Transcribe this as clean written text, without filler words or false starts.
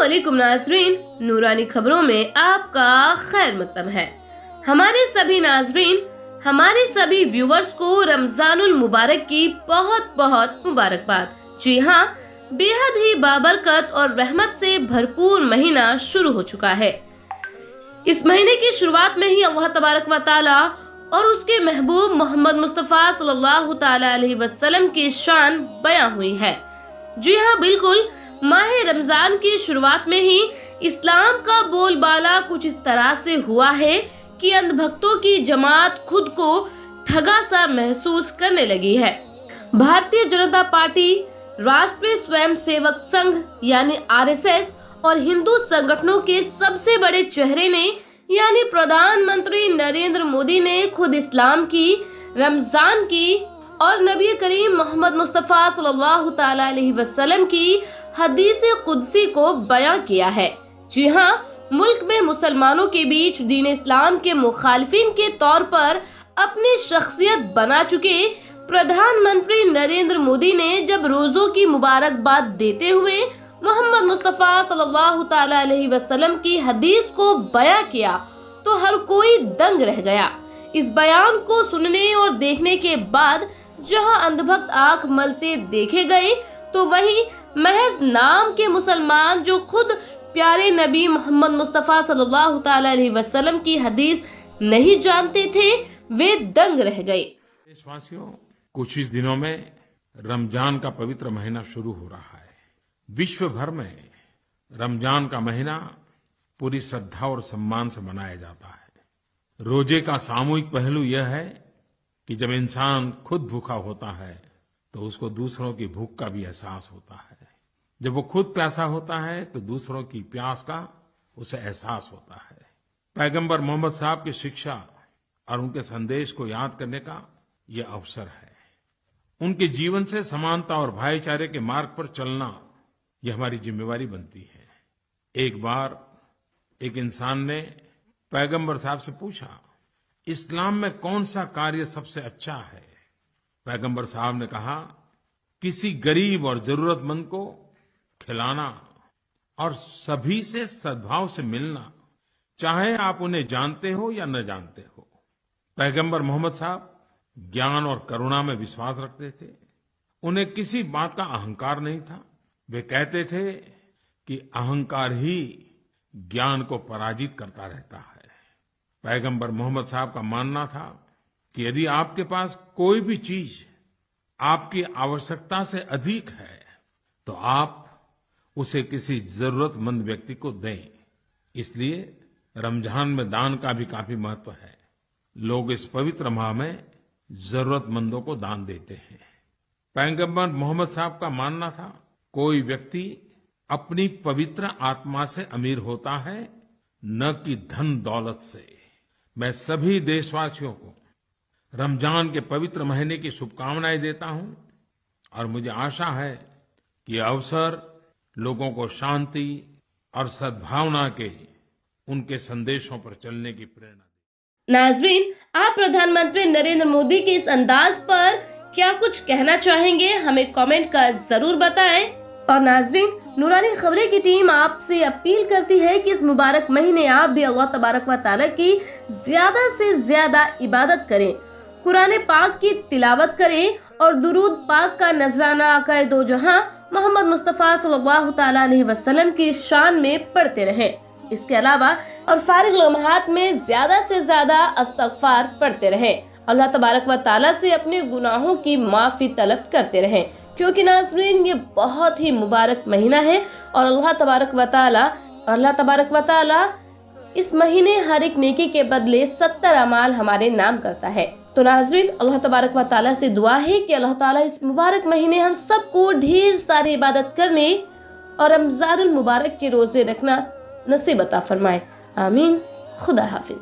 अस्सलामुअलैकुम नाजरीन, नूरानी खबरों में आपका खैर मकदम है। हमारे सभी नाजरीन, हमारे सभी व्यूवर्स को रमजानुल मुबारक की बहुत बहुत मुबारकबाद। जी हाँ, बेहद ही बाबरकत और रहमत से भरपूर महीना शुरू हो चुका है। इस महीने की शुरुआत में ही अल्लाह तबारक व तआला और उसके महबूब मोहम्मद मुस्तफ़ा सल्लल्लाहु तआला अलैहि वसल्लम की शान बयां हुई है। जी हाँ, बिल्कुल, माह रमजान की शुरुआत में ही इस्लाम का बोलबाला कुछ इस तरह से हुआ है कि अंधभक्तों की जमात खुद को ठगा सा महसूस करने लगी है। भारतीय जनता पार्टी, राष्ट्रीय स्वयं सेवक संघ यानी आरएसएस और हिंदू संगठनों के सबसे बड़े चेहरे ने यानी प्रधानमंत्री नरेंद्र मोदी ने खुद इस्लाम की, रमजान की और नबी करीम मोहम्मद मुस्तफ़ा सल्लल्लाहु तआला अलैहि वसल्लम की हदीस कुदसी को बयां किया है। जी हाँ, मुल्क में मुसलमानों के बीच दीन इस्लाम के मुखालिफिन के तौर पर अपनी शख्सियत बना चुके प्रधानमंत्री नरेंद्र मोदी ने जब रोजों की मुबारकबाद देते हुए मोहम्मद मुस्तफ़ा सल्लल्लाहु तआला अलैहि वसल्लम की हदीस को बयां किया तो हर कोई दंग रह गया। इस बयान को सुनने और देखने के बाद जहां अंधभक्त आंख मलते देखे गए, तो वहीं महज नाम के मुसलमान जो खुद प्यारे नबी मोहम्मद मुस्तफ़ा सल्लल्लाहु तआला अलैहि वसल्लम की हदीस नहीं जानते थे, वे दंग रह गए। देशवासियों, कुछ ही दिनों में रमजान का पवित्र महीना शुरू हो रहा है। विश्व भर में रमजान का महीना पूरी श्रद्धा और सम्मान से मनाया जाता है। रोजे का सामूहिक पहलू यह है कि जब इंसान खुद भूखा होता है तो उसको दूसरों की भूख का भी एहसास होता है। जब वो खुद प्यासा होता है तो दूसरों की प्यास का उसे एहसास होता है। पैगंबर मोहम्मद साहब की शिक्षा और उनके संदेश को याद करने का ये अवसर है। उनके जीवन से समानता और भाईचारे के मार्ग पर चलना ये हमारी जिम्मेवारी बनती है। एक बार एक इंसान ने पैगंबर साहब से पूछा, इस्लाम में कौन सा कार्य सबसे अच्छा है? पैगंबर साहब ने कहा, किसी गरीब और जरूरतमंद को खिलाना और सभी से सद्भाव से मिलना, चाहे आप उन्हें जानते हो या न जानते हो। पैगंबर मोहम्मद साहब ज्ञान और करुणा में विश्वास रखते थे। उन्हें किसी बात का अहंकार नहीं था। वे कहते थे कि अहंकार ही ज्ञान को पराजित करता रहता है। पैगंबर मोहम्मद साहब का मानना था कि यदि आपके पास कोई भी चीज आपकी आवश्यकता से अधिक है तो आप उसे किसी जरूरतमंद व्यक्ति को दें। इसलिए रमजान में दान का भी काफी महत्व है। लोग इस पवित्र माह में जरूरतमंदों को दान देते हैं। पैगंबर मोहम्मद साहब का मानना था, कोई व्यक्ति अपनी पवित्र आत्मा से अमीर होता है, न कि धन दौलत से। मैं सभी देशवासियों को रमजान के पवित्र महीने की शुभकामनाएं देता हूं और मुझे आशा है कि यह अवसर लोगों को शांति और सद्भावना के उनके संदेशों पर चलने की प्रेरणा दे। नाजरीन, आप प्रधानमंत्री नरेंद्र मोदी के इस अंदाज पर क्या कुछ कहना चाहेंगे? हमें कमेंट कर जरूर बताएं। और नाजरीन, नूरानी खबरें की टीम आपसे अपील करती है कि इस मुबारक महीने आप भी अल्लाह तबारक व तआला की ज्यादा से ज्यादा इबादत करें, कुरान पाक की तिलावत करें और दुरूद पाक का नजराना आकाए दो जहां मोहम्मद मुस्तफ़ा सल्लल्लाहु तआला अलैहि वसल्लम की शान में पढ़ते रहें। इसके अलावा और फारिग लम्हात में ज्यादा से ज्यादा इस्तग़फ़ार पढ़ते रहें। अल्लाह तबारक व तआला से अपने गुनाहों की माफी तलब करते रहें, क्योंकि नाज़रीन ये बहुत ही मुबारक महीना है और अल्लाह तबारक व तआला इस महीने हर एक नेकी के बदले 70 अमाल हमारे नाम करता है। तो नाज़रीन, अल्लाह तबारक व तआला से दुआ है कि अल्लाह ताला इस मुबारक महीने हम सबको ढेर सारी इबादत करने और रमज़ानुल मुबारक के रोजे रखना नसीब अता फरमाए। आमीन। खुदा हाफिज।